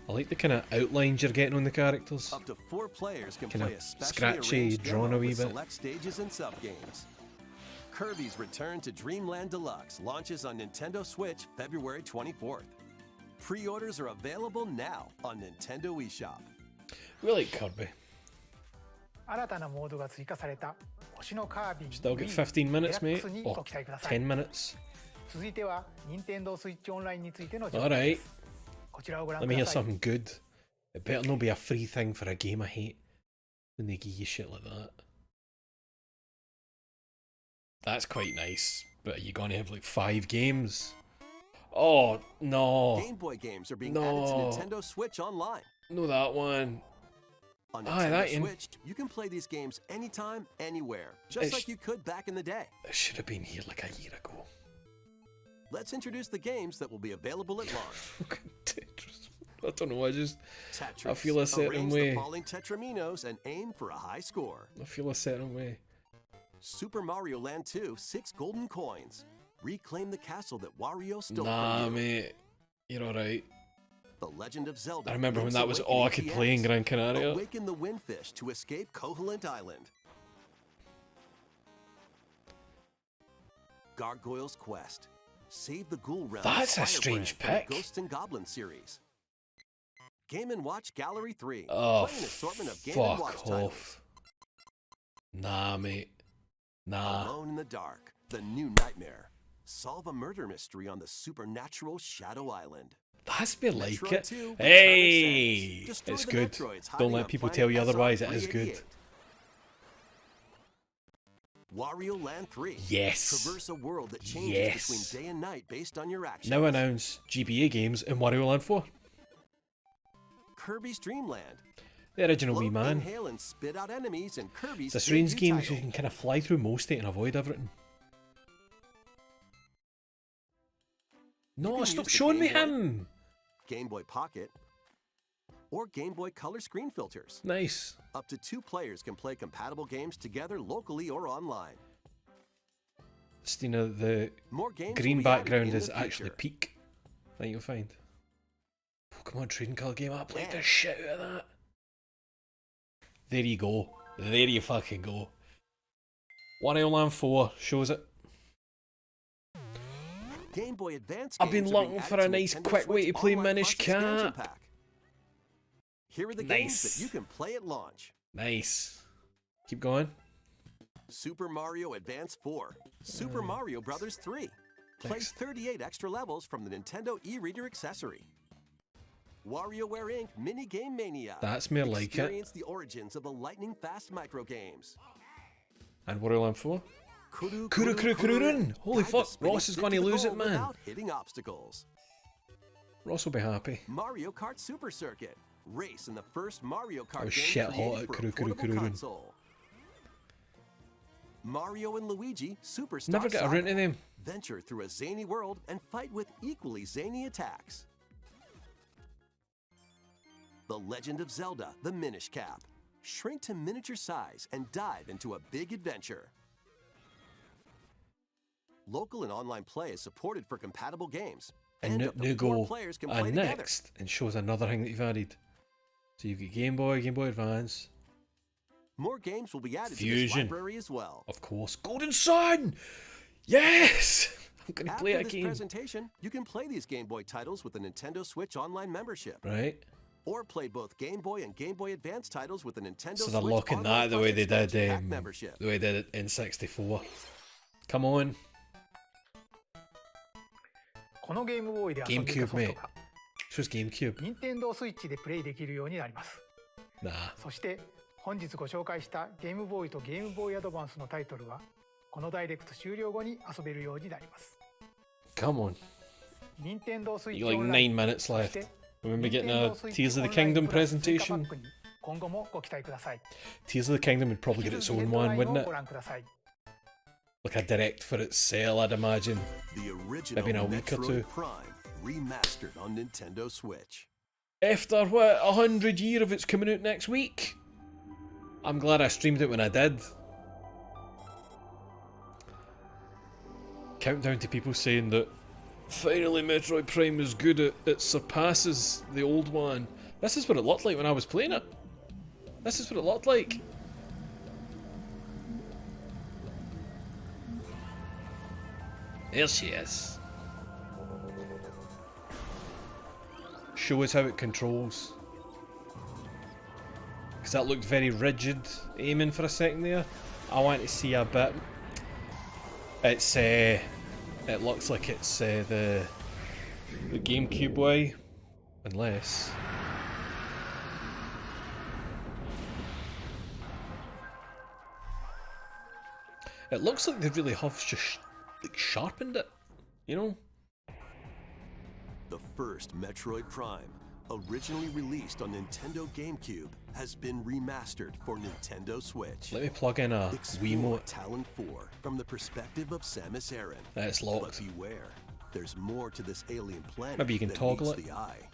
I like the kind of outlines you're getting on the characters. Up to 4 players can Kinda play a specially scratchy, arranged drawn demo a wee with bit. select stages and sub-games. Kirby's Return to Dreamland Deluxe launches on Nintendo Switch February 24th. Pre-orders are available now on Nintendo eShop. We like Kirby. 新たなモードが追加された星のカービィ Still get 15 minutes, mate. に Or ご期待ください。 10 minutes. 続いては任天堂スイッチオンラインについての情報 Alright. です。こちらをご覧 Let く me hear ださい。 something good. It better not be a free thing for a game I hate. When they give you shit like that. That's quite nice. But are you gonna have like 5 games? Oh, no. Game Boy games are being No. added to Nintendo Switch Online. No, that one. On Aye, Nintendo that in- Switch, you can play these games anytime, anywhere, just It's- like you could back in the day. It should have been here like a year ago. Let's introduce the games that will be available at launch. Fucking Tetris. I don't know, I Tetris. feel a certain Arrange way. the falling Tetraminos and aim for a high score. feel a certain way. Super Mario Land 2, 6 golden coins. Reclaim the castle that Wario stole Nah, from you. mate. You're alright. The Legend of Zelda. I remember when Link's that was Awakening all I could play in DX. Gran Canaria. Awaken the Windfish to escape Koholint Island. Gargoyle's Quest. Save the Ghoul Realm. That's a strange Firebrand from pick. the Ghosts and Goblins series. Game & Watch Gallery 3. Oh, Play an assortment of Game & fuck Watch titles. off. Nah, mate. Nah. Alone in the Dark. The New Nightmare. Solve a murder mystery on the supernatural Shadow Island. That's me like Metroid it. 2, Return of Hey! Samus. Destroy It's the good. Metroids hiding Don't let on people planet tell you otherwise, it is good. SR-388. Wario Land 3. Yes. Traverse a world that changes Yes. between day and night based on your actions. Now announce GBA games in Wario Land 4. Kirby's Dream Land. The original Wii Float, Man. inhale, and spit out enemies in Kirby's It's a strange debut game because you title. can kind of fly through most of it and avoid everything. You No, can stop use the showing me Game Boy- him! Game Boy Pocket, or Game Boy Color screen filters. Nice. Up to 2 players can play compatible games together locally or online. Stina, the More games green will be added background in is the actually future. peak. I think you'll find. Pokemon Trading Card Game, I played the Yeah. shit out of that. There you go. There you fucking go. Wario Land 4 shows it. Game Boy Advance I've been games are being looking added for a to nice Nintendo quick way Switch to play Online Minish Plus expansion Cap. pack. Here are the Nice. games that you can play at launch. Nice. Keep going. Super Mario Advance 4, Super Mario Brothers 3. Play Thanks. 38 extra levels from the Nintendo e-reader accessory. WarioWare Inc. Mini Game Mania. That's more like it. Experience the origins of the lightning-fast micro games. And Wario Land 4. Kuru Kuru Kuru Kuru Run. Holy Guide the fuck, spinning Ross is stick gonna to the lose it, goal man. Without hitting obstacles. Ross will be happy. Mario Kart Super Circuit. Race in the first Mario Kart I was game shit hot created at for a Kuru Kuru portable Kuru Run. console. Mario and Luigi Superstar Never get around to Saga. them. Venture through a zany world and fight with equally zany attacks. The Legend of Zelda, the Minish Cap. Shrink to miniature size and dive into a big adventure. Local and online play is supported for compatible games. And up to new 4 go players can play together. next and shows another thing that you've added. So you've got Game Boy, Game Boy Advance, More games will be added to this Fusion. library as well. of course, Golden Sun! Yes! I'm gonna After play a this game. presentation, you can play these Game Boy titles with the Nintendo Switch Online membership. Right? Or play both Game Boy and Game Boy Advance titles with the Nintendo So Switch they're locking Online that the Plus way they did expansion pack membership. the way they did it in 64. Come on. このゲームボーイで遊んでいた GameCube, ソフト mate. が Shows GameCube. 任天堂スイッチでプレイできるようになります。 Nah. そして本日ご紹介したゲームボーイとゲームボーイアドバンスのタイトルはこのダイレクト終了後に遊べるようになります Come on. 任天堂スイッ You チ got オ like ンライ 9 ン minutes そして left. Remember getting 任天 a 堂スイッチ Tears of オ the ンライン Kingdom プラス追加パ presentation? ックに今後もご期待ください Tears of the Kingdom would probably 引 get き its 続き own ヘッドラ one, イン wouldn't をご it? 覧ください Like a direct for its sale, I'd imagine. The original Maybe in a week or Metroid two. Prime remastered on Nintendo Switch. After what, 100 years of it's coming out next week? I'm glad I streamed it when I did. Countdown to people saying that finally Metroid Prime is good, it surpasses the old one. This is what it looked like when I was playing it. This is what it looked like. There she is. Show us how it controls. because that looked very rigid aiming for a second there. I want to see a bit. It's it looks like it's the GameCube way, unless. It looks like they really have just like sharpened it, you know? The first Metroid Prime, originally released on Nintendo GameCube, has been remastered for Nintendo Switch. Let me plug in a Wiimote. Talon 4 from the perspective of Samus Aran. It's locked. But beware, there's more to this alien planet. Maybe you can toggle it. The eye.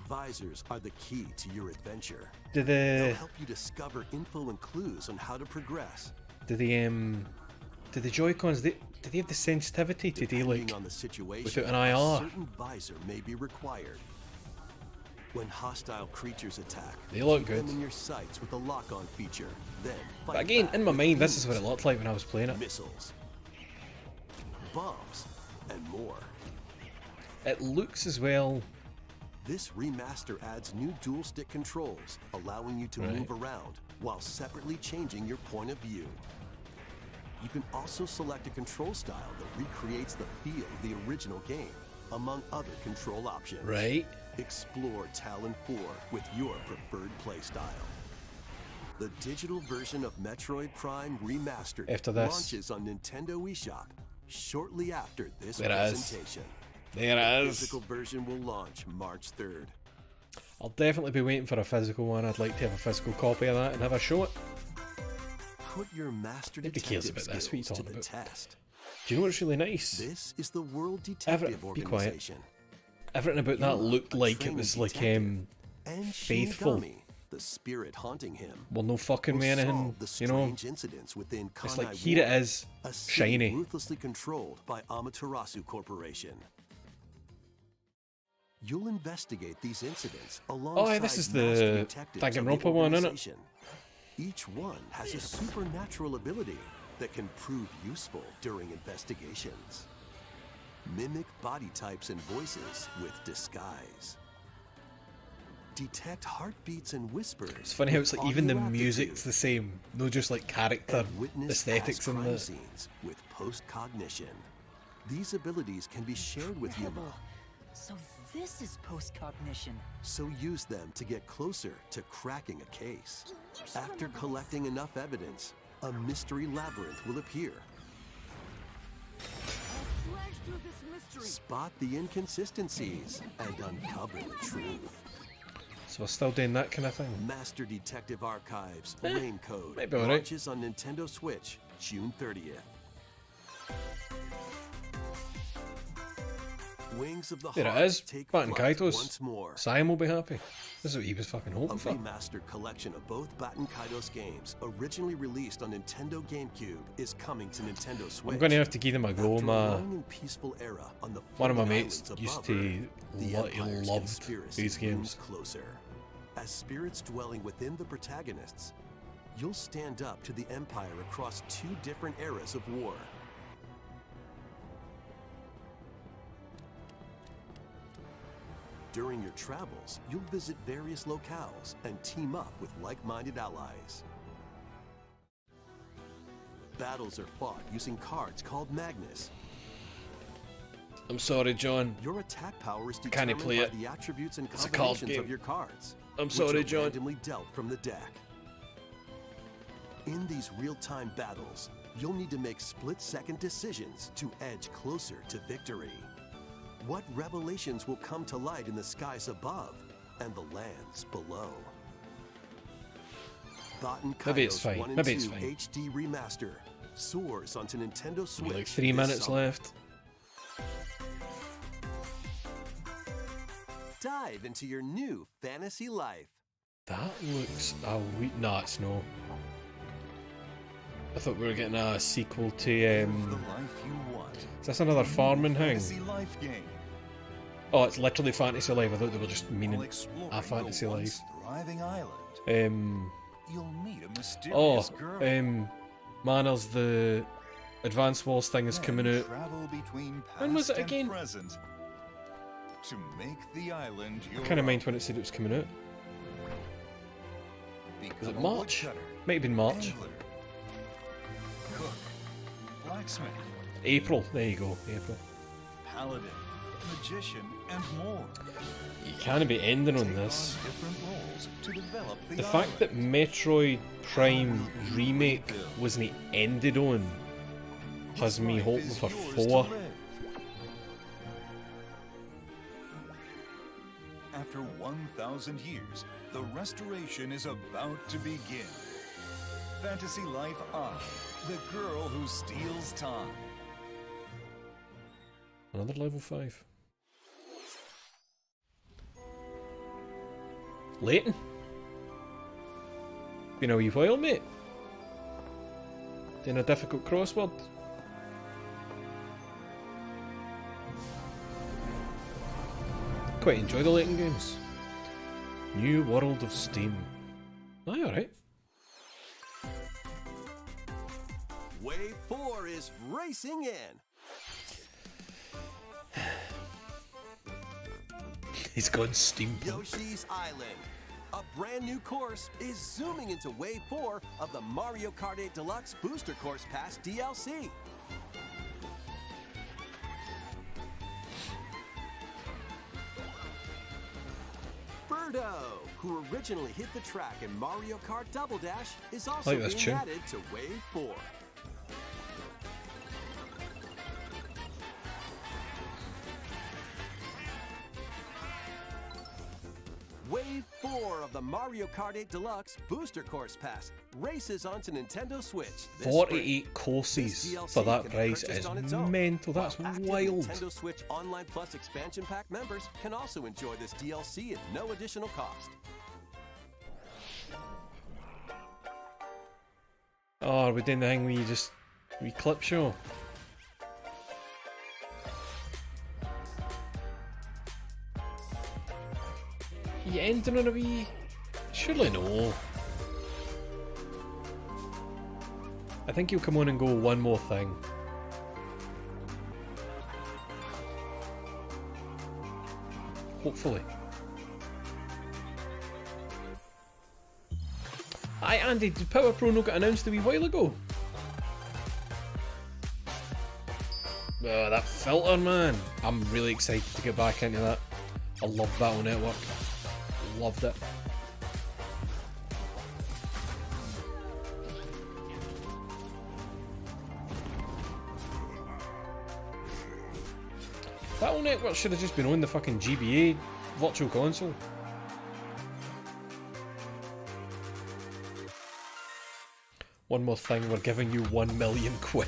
Visors are the key to your adventure. They'll help you discover info and clues on how to progress. Do the Joy-Cons, do they have the sensitivity to deal like on the situation, without an IR? A certain visor may be required. When hostile creatures attack, they look keep good. Them in your sights with a lock-on feature. Then but again, in my mind, this is what it looked like when I was playing it. Missiles, bombs, and more. It looks as well. This remaster adds new dual-stick controls, allowing you to move around while separately changing your point of view. You can also select a control style that recreates the feel of the original game, among other control options. Right. Explore Talon 4 with your preferred playstyle. The digital version of Metroid Prime Remastered launches on Nintendo eShop shortly after this presentation. There it is. The physical version will launch March 3rd. I'll definitely be waiting for a physical one. I'd like to have a physical copy of that and have a show it. Put your master Nobody cares about this. What are you talking about? Test. Do you know what's really nice? This is the World Detective Be quiet. Organization. Everything about that looked like it was like faithful. The spirit haunting him. Well, no fucking way anything, you know. It's like here it is, shiny. Ruthlessly controlled by Amaterasu Corporation. You'll investigate these incidents alongside. Oh, this is the Danganronpa one, isn't it? Each one has a supernatural ability that can prove useful during investigations. Mimic body types and voices with disguise. Detect heartbeats and whispers. It's funny how it's like even the music's the same, no just like character aesthetics in the scenes with post-cognition. These abilities can be shared with you. So this is post-cognition. So use them to get closer to cracking a case. After collecting enough evidence, a mystery labyrinth will appear. Spot the inconsistencies and uncover the truth. So we're still doing that kind of thing. Master Detective Archives Rain Code launches on Nintendo Switch June 30th. Wings of the there Heart it is. take Baten flight Kaitos. once more. Simon will be happy. This is what he was fucking hoping for. A remastered collection of both Baten Kaitos games, originally released on Nintendo GameCube, is coming to Nintendo Switch. I'm going to have to give them a go. One of my mates used to loved these games. Closer. As spirits dwelling within the protagonists, you'll stand up to the Empire across two different eras of war. During your travels, you'll visit various locales and team up with like-minded allies. Battles are fought using cards called Magnus. I'm sorry, John. Your attack power is determined by the attributes and combinations of your cards. I'm sorry, John. Randomly dealt from the deck. In these real-time battles, you'll need to make split-second decisions to edge closer to victory. What revelations will come to light in the skies above and the lands below? Baten Kaitos 1 and 2 HD Remaster soars onto Nintendo Switch. Like 3 minutes left. Dive into your new fantasy life. That looks nah, it's no. I thought we were getting a sequel to The life you want. Is this another farming thing? Life game. Oh, it's literally Fantasy Life. I thought they were just meaning a Fantasy Life. Island. You'll meet a mysterious girl. Manners, the Advance Wars thing is coming out. When was it again? To make the island I kind of mind when it said it was coming out. become Was it a March? woodcutter, Might have been March. angler, cook, blacksmith, April. There you go. April. paladin, magician, and more. You can't be ending on Take this. on different roles to develop the The fact that Metroid Prime Remake wasn't ended on has me hoping for 4. After 1,000 years, the restoration is about to begin. Fantasy Life I, the girl who steals time. Another level 5. Leighton? Been a wee while, mate. Doing a difficult crossword. Quite enjoy the Leighton games. New World of Steam. Aye, alright. Wave 4 is racing in. He's gone steampunk. Yoshi's Island. A brand new course is zooming into Wave 4 of the Mario Kart 8 Deluxe Booster Course Pass DLC. Birdo, who originally hit the track in Mario Kart Double Dash, is also being tune. added to Wave 4. Wave 4 of the Mario Kart 8 Deluxe Booster Course Pass races onto Nintendo Switch. This 48 spring. courses This DLC for that can be price purchased is on its own, mental. That's while active wild. Nintendo Switch Online Plus expansion pack members can also enjoy this DLC at no additional cost. Oh, are we doing the thing where you just clip show? You ending on a wee? Surely no. I think you'll come on and go one more thing. Hopefully. Aye, Andy, did Power Pro not get announced a wee while ago? Oh, that filter, man. I'm really excited to get back into that. I love Battle Network. Loved it. Battle Network should have just been on the fucking GBA Virtual Console. One more thing, we're giving you 1 million quid.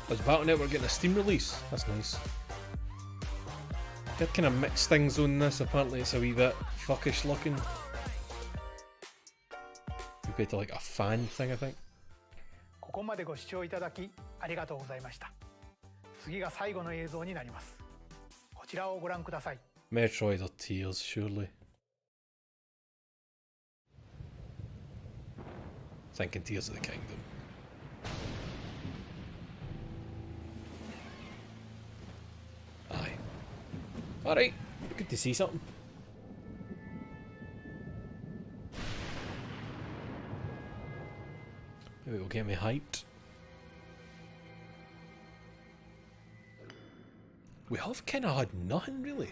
Was Battle Network getting a Steam release? That's nice. Did kind of mix things on this, apparently it's a wee bit fuckish looking. Compared to like a fan thing, I think. ここまでご視聴いただきありがとうございました。次が最後の映像になります。こちらをご覧ください。Metroid or Tears, surely. Thinking Tears of the Kingdom. Aye. Alright, good to see something. Maybe it'll get me hyped. We have kind of had nothing really.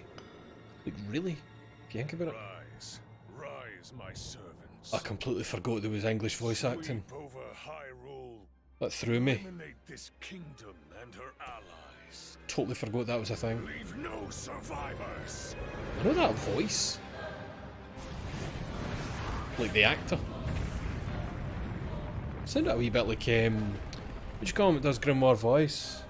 Like, really? Think about it. Rise, rise, my servants. I completely forgot there was English voice acting. Sweep over Hyrule. That threw me. Eliminate this kingdom and her allies. Totally forgot that was a thing. Leave no survivors. I know that voice. Like the actor. Sounded a wee bit like, what do you call him that does Grimoire voice?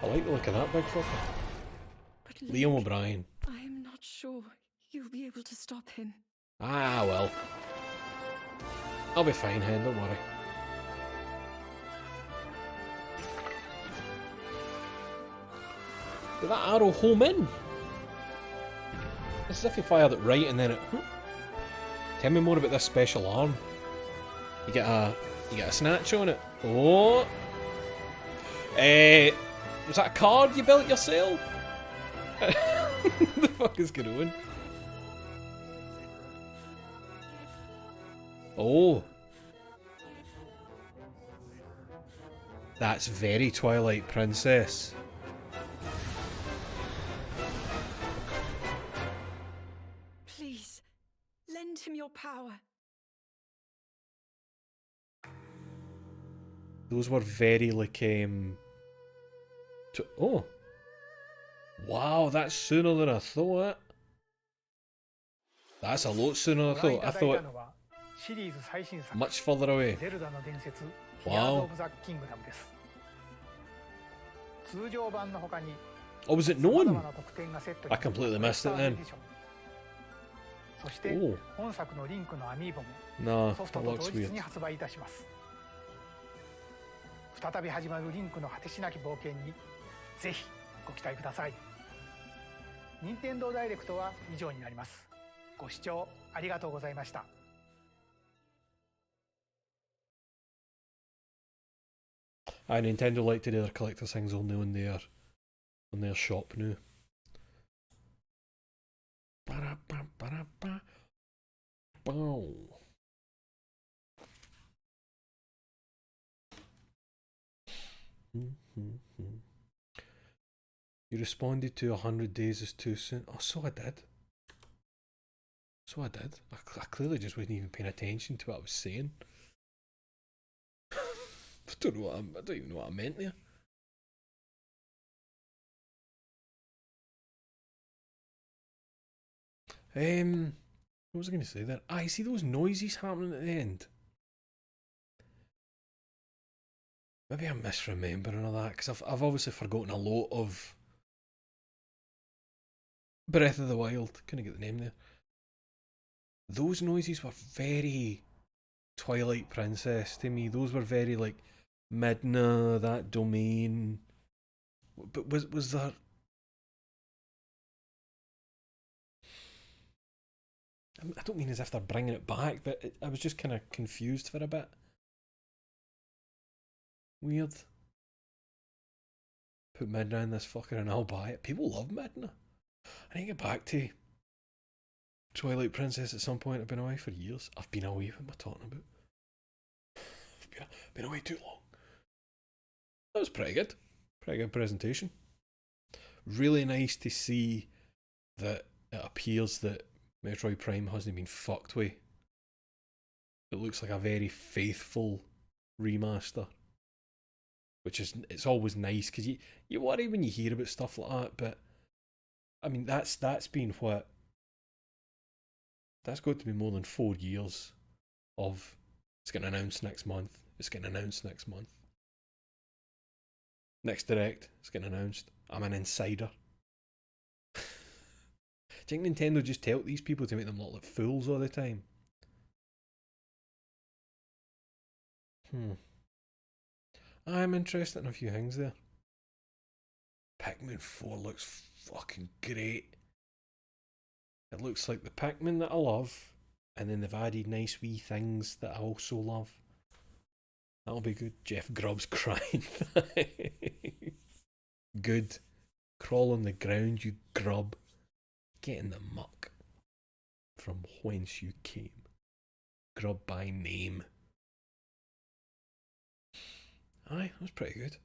I like the look of that big fucker. But Liam O'Brien. I am not sure you'll be able to stop him. Ah, well. I'll be fine, Hen, don't worry. Did that arrow home in? It's as if you fired it right and then it... Tell me more about this special arm. You get a snatch on it. Oh! Was that a card you built yourself? What the fuck is going on? Oh! That's very Twilight Princess. Please, lend him your power. Those were very like oh. Wow, that's sooner than I thought. That's a lot sooner than I thought. I thought much further away. Wow. Oh, was it known? I completely missed it then. Oh. No, that looks weird. 再び始まるリンクの果てしなき冒険にぜひご期待ください。任天堂ダイレクトは以上になります。ご視聴ありがとうございました。Nintendo like to do their collector's things only on their shop now. Wow. You responded to 100 days is too soon. Oh, so I did. I clearly just wasn't even paying attention to what I was saying. I don't even know what I meant there. What was I going to say there? I see those noises happening at the end. Maybe I'm misremembering all that, because I've obviously forgotten a lot of Breath of the Wild. Couldn't get the name there. Those noises were very Twilight Princess to me. Those were very like Midna, that domain. But was there... I don't mean as if they're bringing it back, but I was just kind of confused for a bit. Weird. Put Midna in this fucker and I'll buy it. People love Midna. I need to get back to Twilight Princess at some point. I've been away for years. I've been away, what am I talking about? I've been away too long. That was pretty good. Pretty good presentation. Really nice to see that it appears that Metroid Prime hasn't been fucked with. It looks like a very faithful remaster. Which is, it's always nice, because you worry when you hear about stuff like that, but I mean, that's been what? That's got to be more than 4 years of, it's getting announced next month, it's getting announced next month. Next Direct, it's getting announced. I'm an insider. Do you think Nintendo just tell these people to make them look like fools all the time? I'm interested in a few things there. Pikmin 4 looks fucking great. It looks like the Pikmin that I love, and then they've added nice wee things that I also love. That'll be good. Jeff Grubb's crying. Good. Crawl on the ground, you grub. Get in the muck. From whence you came. Grub by name. Aye, that was pretty good.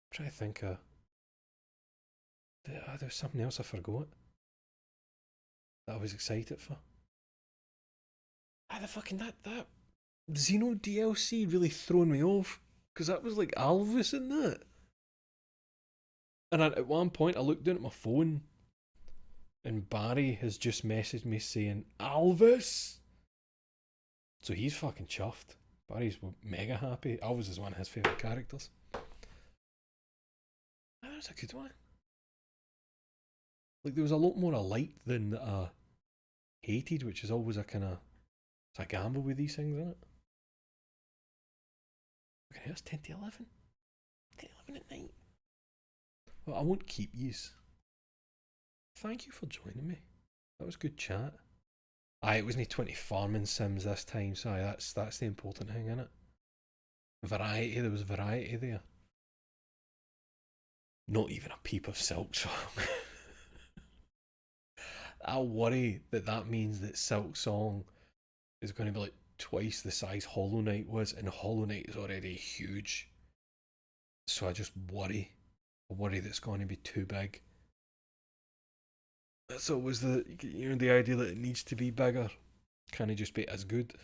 I'm trying to think there was something else I forgot that I was excited for. The fucking that Xeno DLC really thrown me off, because that was like Alvis in that. And at one point I looked down at my phone and Barry has just messaged me saying Alvis. So he's fucking chuffed. Barry's mega happy. Alvis is one of his favourite characters. That was a good one. Like, there was a lot more alike than hated, which is always a kind of, it's a gamble with these things, isn't it? Okay, that's 10 to 11. 10 to 11 at night. Well, I won't keep yous. Thank you for joining me. That was good chat. It wasn't 20 farming sims this time, so that's the important thing, isn't it? Variety, there was variety there. Not even a peep of Silksong. I worry that means that Silksong is going to be like twice the size Hollow Knight was, and Hollow Knight is already huge. So I just worry. I worry that it's going to be too big. That's always the idea that it needs to be bigger. Can it just be as good?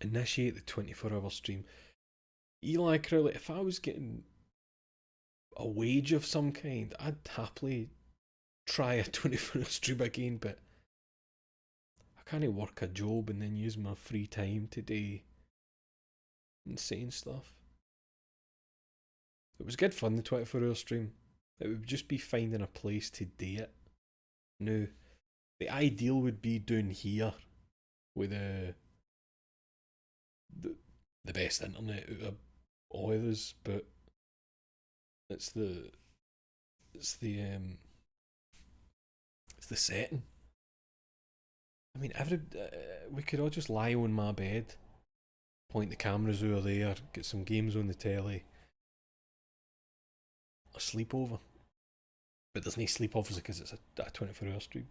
Initiate the 24-hour stream. Eli Crowley, if I was getting a wage of some kind, I'd happily try a 24-hour stream again, but I can't work a job and then use my free time to do insane stuff. It was good fun, the 24-hour stream. It would just be finding a place to do it. Now, the ideal would be down here with the best internet out of all of us, but it's the setting. I mean, we could all just lie on my bed, point the cameras over there, get some games on the telly, a sleepover. But there's no sleepovers because it's a 24-hour stream.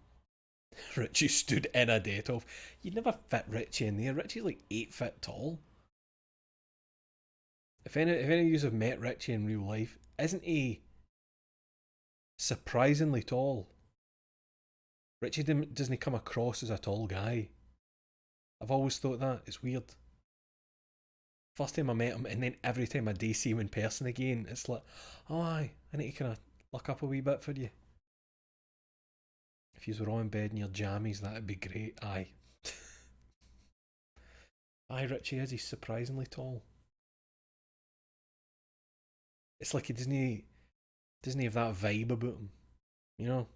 Richie stood in a date off. You'd never fit Richie in there. Richie's like 8 foot tall. If any of you have met Richie in real life, isn't he surprisingly tall? Richie doesn't come across as a tall guy. I've always thought that. It's weird. First time I met him, and then every time I do see him in person again, it's like, oh aye, I need to kind of look up a wee bit for you. If you were all in bed in your jammies, that'd be great. Aye. Aye, Richie is. He's surprisingly tall. It's like he doesn't have that vibe about him. You know?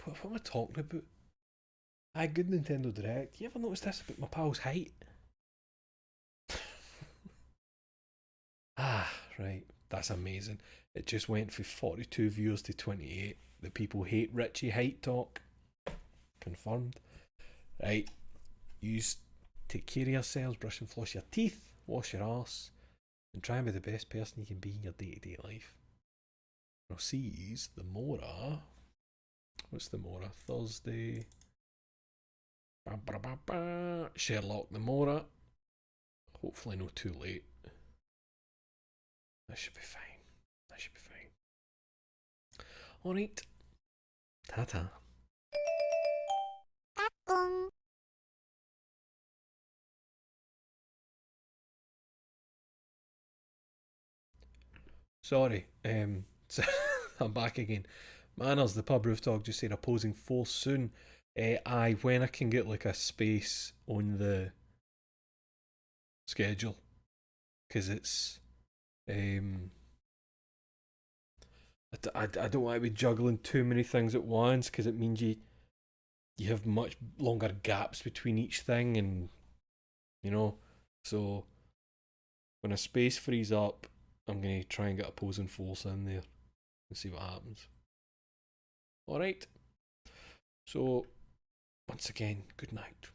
What am I talking about? Aye, good Nintendo Direct. You ever noticed this about my pal's height? Right. That's amazing. It just went from 42 viewers to 28. The people hate Richie height talk. Confirmed. Right. Take care of yourselves, brush and floss your teeth, wash your arse, and try and be the best person you can be in your day-to-day life. I'll see yous the Mora. What's the Mora? Thursday. Sherlock the Mora. Hopefully not too late. That should be fine. That should be fine. Alright. Ta-ta. Sorry, so I'm back again. Manners, the pub roof dog, just said opposing force soon. Aye, when I can get like a space on the schedule, because it's I don't want to be juggling too many things at once, because it means you have much longer gaps between each thing, and you know, so when a space frees up, I'm going to try and get opposing force in there and see what happens. Alright, so once again, good night.